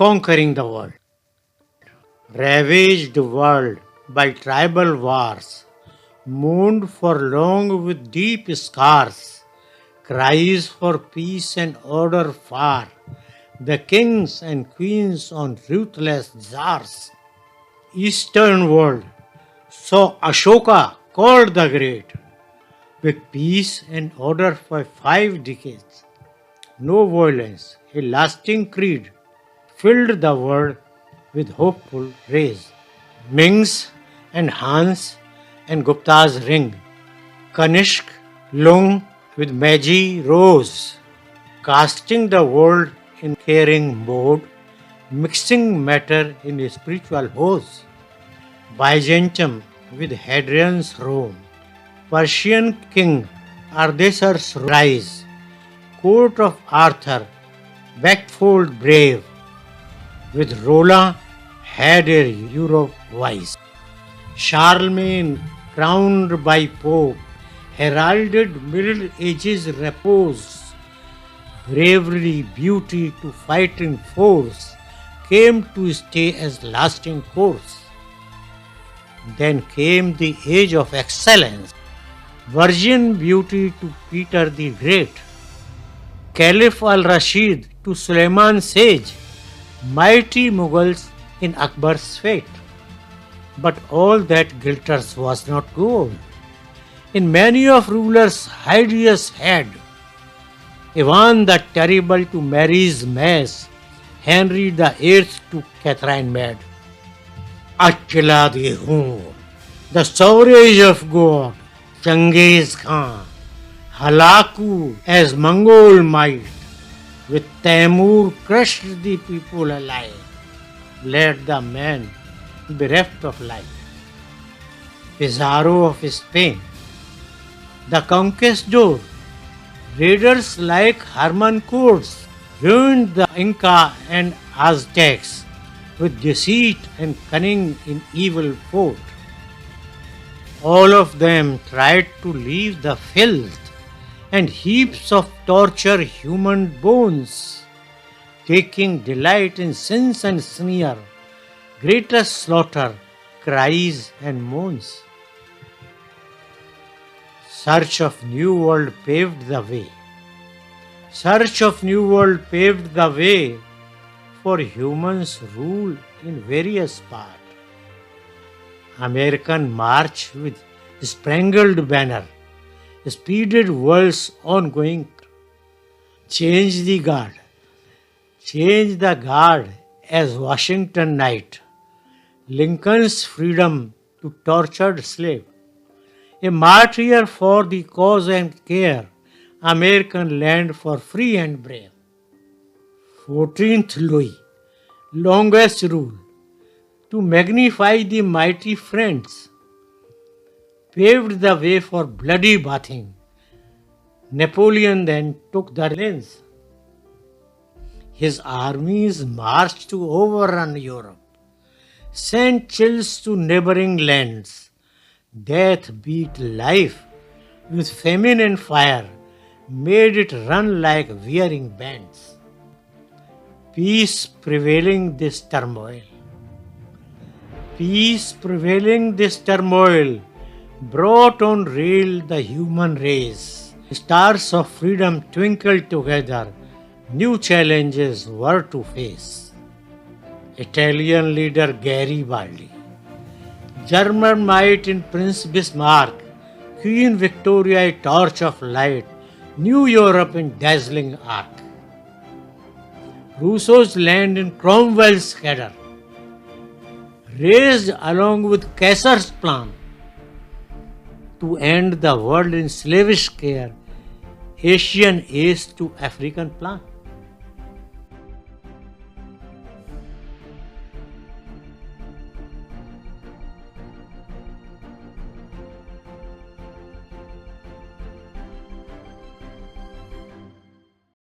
conquering the world. Ravaged world by tribal wars, mourned for long with deep scars, cries for peace and order far, the kings and queens on ruthless czars. Eastern world saw Ashoka called the Great, with peace and order for 5 decades. No violence, a lasting creed, filled the world with hopeful rays. Mings and Hans and Gupta's ring, Kanishk, Lung with Meiji rose, casting the world in caring mode, mixing matter in a spiritual hose. Byzantium with Hadrian's Rome, Persian king Ardeshir's rise, court of Arthur, Beckfold brave, with Roland had a Europe wise. Charlemagne crowned by Pope, heralded Middle Ages repose. Bravery, beauty to fighting force came to stay as lasting course. Then came the age of excellence, virgin beauty to Peter the Great, Caliph al-Rashid to Suleiman sage, mighty Mughals in Akbar's fate. But all that glitters was not gold. In many of rulers' hideous head, Ivan the Terrible to Mary's Mass, Henry the Eighth to Catherine Mad. Attila the Hun, the Sauraj of God, Genghis Khan, Halaku as Mongol might, with Taimur crushed the people alive, let the man bereft of life. Pizarro of Spain, the conquistador, raiders like Herman Cortes ruined the Inca and Aztecs with deceit and cunning in evil fort. All of them tried to leave the filth and heaps of torture human bones, taking delight in sins and sneer, greatest slaughter, cries and moans. Search of New World paved the way. Search of New World paved the way for humans' rule in various parts. American march with spangled banner, speeded world's ongoing. Change the guard. Change the guard as Washington night. Lincoln's freedom to tortured slave. A martyr for the cause and care, American land for free and brave. 14th Louis, longest rule, to magnify the mighty friends, paved the way for bloody bathing. Napoleon then took the reins. His armies marched to overrun Europe, sent chills to neighboring lands. Death beat life with famine and fire, made it run like wearing bands. Peace prevailing this turmoil. Peace prevailing this turmoil brought on rail the human race. Stars of freedom twinkled together, new challenges were to face. Italian leader Garibaldi, German might in Prince Bismarck, Queen Victoria a torch of light, New Europe in dazzling arc. Rousseau's land in Cromwell's header, raised along with Caesar's plan to end the world in slavish care, Asian ace to African plan.